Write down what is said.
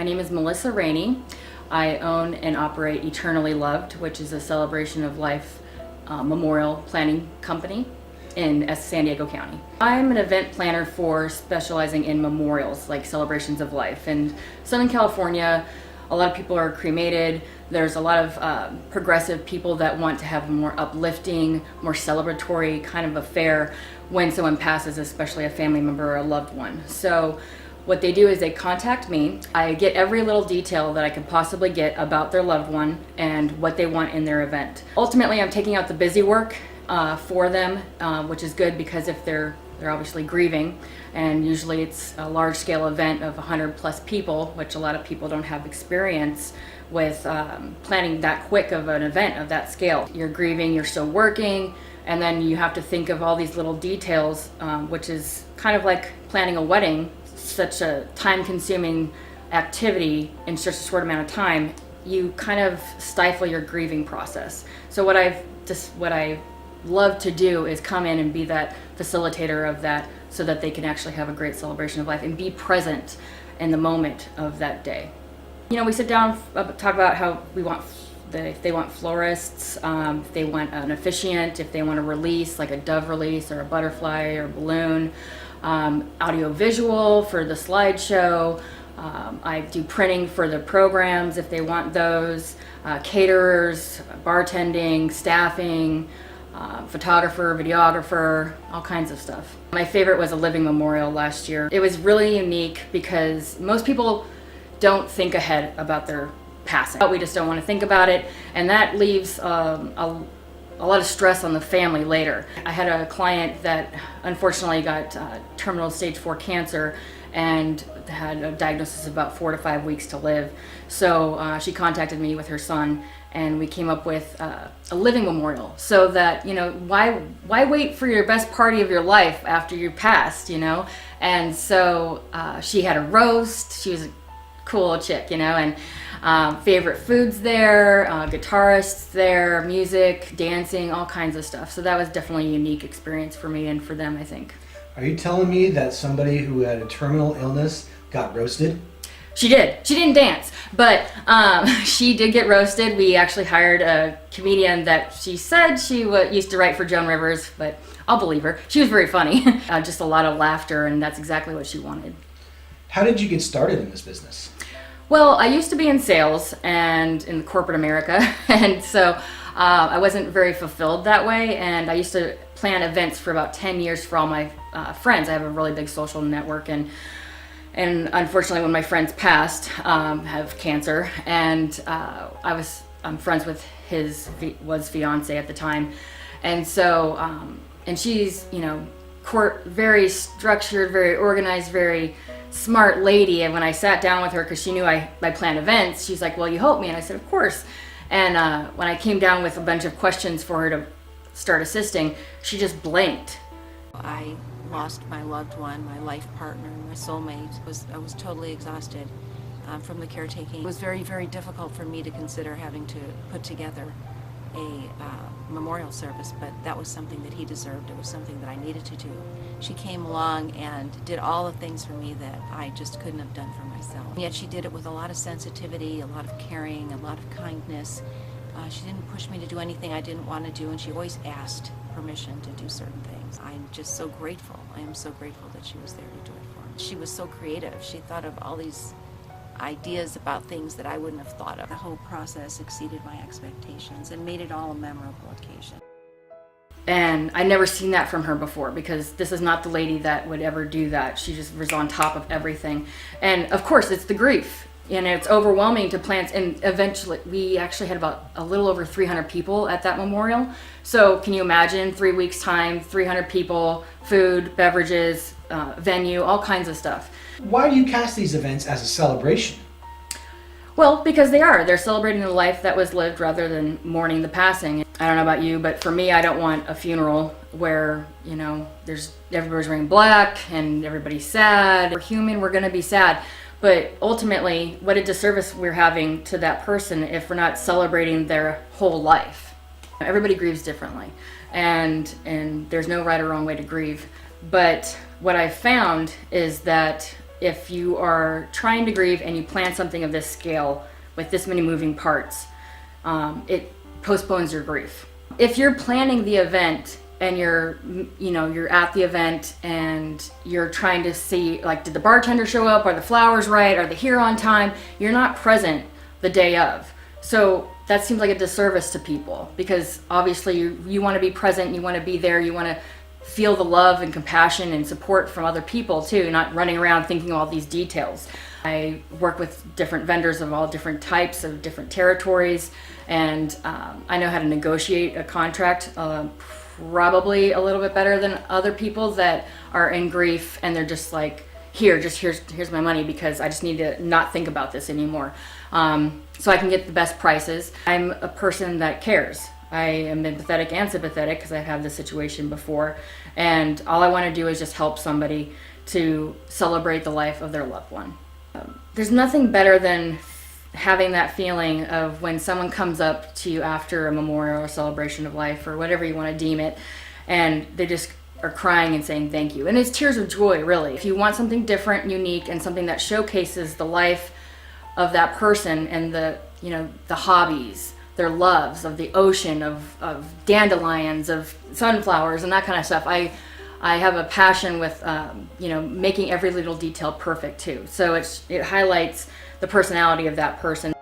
name is Melissa Rainey. I own and operate Eternally Loved, which is a celebration of life memorial planning company in San Diego County. I'm an event planner for specializing in memorials, like celebrations of life. In Southern California, a lot of people are cremated. There's a lot of progressive people that want to have a more uplifting, more celebratory kind of affair when someone passes, especially a family member or a loved one. So what they do is they contact me. I get every little detail that I could possibly get about their loved one and what they want in their event. Ultimately, I'm taking out the busy work for them, which is good because if they're obviously grieving, and usually it's a large scale event of 100 plus people, which a lot of people don't have experience with planning that quick of an event of that scale. You're grieving, you're still working, and then you have to think of all these little details, which is kind of like planning a wedding, such a time-consuming activity in such a short amount of time. You kind of stifle your grieving process. So what I love to do is come in and be that facilitator of that so that they can actually have a great celebration of life and be present in the moment of that day. You know, we sit down, talk about how we want, if they want florists, if they want an officiant, if they want a release, like a dove release or a butterfly or a balloon, audio visual for the slideshow. I do printing for the programs if they want those, caterers, bartending, staffing, photographer, videographer, all kinds of stuff. My favorite was a living memorial last year. It was really unique because most people don't think ahead about their passing. We just don't want to think about it, and that leaves a lot of stress on the family later. I had a client that unfortunately got terminal stage 4 cancer and had a diagnosis of about 4 to 5 weeks to live. So she contacted me with her son, and we came up with a living memorial so that, you know, why wait for your best party of your life after you passed, you know? And so she had a roast. She was a cool little chick, you know, and favorite foods there, guitarists there, music, dancing, all kinds of stuff. So that was definitely a unique experience for me and for them, I think. Are you telling me that somebody who had a terminal illness got roasted? She did. She didn't dance, but she did get roasted. We actually hired a comedian that she said she used to write for Joan Rivers, but I'll believe her. She was very funny. Just a lot of laughter, and that's exactly what she wanted. How did you get started in this business? Well, I used to be in sales and in corporate America, and so I wasn't very fulfilled that way, and I used to plan events for about 10 years for all my friends. I have a really big social network, and unfortunately when my friends passed, have cancer, and I'm friends with his fiance at the time, and so and she's, you know, very structured, very organized, very smart lady. And when I sat down with her, because she knew I planned events, she's like, well, you help me? And I said, of course. And when I came down with a bunch of questions for her to start assisting, she just blanked. I lost my loved one, my life partner, my soulmate. I was totally exhausted from the caretaking. It was very, very difficult for me to consider having to put together a memorial service, but that was something that he deserved. It was something that I needed to do. She came along and did all the things for me that I just couldn't have done for myself. And yet she did it with a lot of sensitivity, a lot of caring, a lot of kindness. She didn't push me to do anything I didn't want to do, and she always asked permission to do certain things. I'm just so grateful. I am so grateful that she was there to do it for me. She was so creative. She thought of all these ideas about things that I wouldn't have thought of. The whole process exceeded my expectations and made it all a memorable occasion. And I'd never seen that from her before, because this is not the lady that would ever do that. She just was on top of everything. And of course, it's the grief. And it's overwhelming to plan. And eventually, we actually had about a little over 300 people at that memorial. So can you imagine 3 weeks time, 300 people, food, beverages, venue, all kinds of stuff. Why do you cast these events as a celebration? Well, because they're celebrating the life that was lived rather than mourning the passing. I don't know about you, but for me, I don't want a funeral where, you know, everybody's wearing black and everybody's sad. We're human, we're gonna be sad. But ultimately, what a disservice we're having to that person if we're not celebrating their whole life. Everybody grieves differently, and there's no right or wrong way to grieve. But what I've found is that if you are trying to grieve and you plan something of this scale with this many moving parts, it postpones your grief. If you're planning the event and you're at the event and you're trying to see, like, did the bartender show up? Are the flowers right? Are they here on time? You're not present the day of. So that seems like a disservice to people, because obviously you want to be present, you want to be there, you want to feel the love and compassion and support from other people too, not running around thinking all these details. I work with different vendors of all different types of different territories, and I know how to negotiate a contract probably a little bit better than other people that are in grief and they're just like, here's my money because I just need to not think about this anymore. So I can get the best prices. I'm a person that cares. I am empathetic and sympathetic because I've had this situation before, and all I want to do is just help somebody to celebrate the life of their loved one. There's nothing better than having that feeling of when someone comes up to you after a memorial or celebration of life or whatever you want to deem it, and they just are crying and saying thank you. And it's tears of joy, really. If you want something different, unique, and something that showcases the life of that person and the hobbies, their loves of the ocean, of dandelions, of sunflowers, and that kind of stuff. I have a passion with making every little detail perfect too. So it highlights the personality of that person.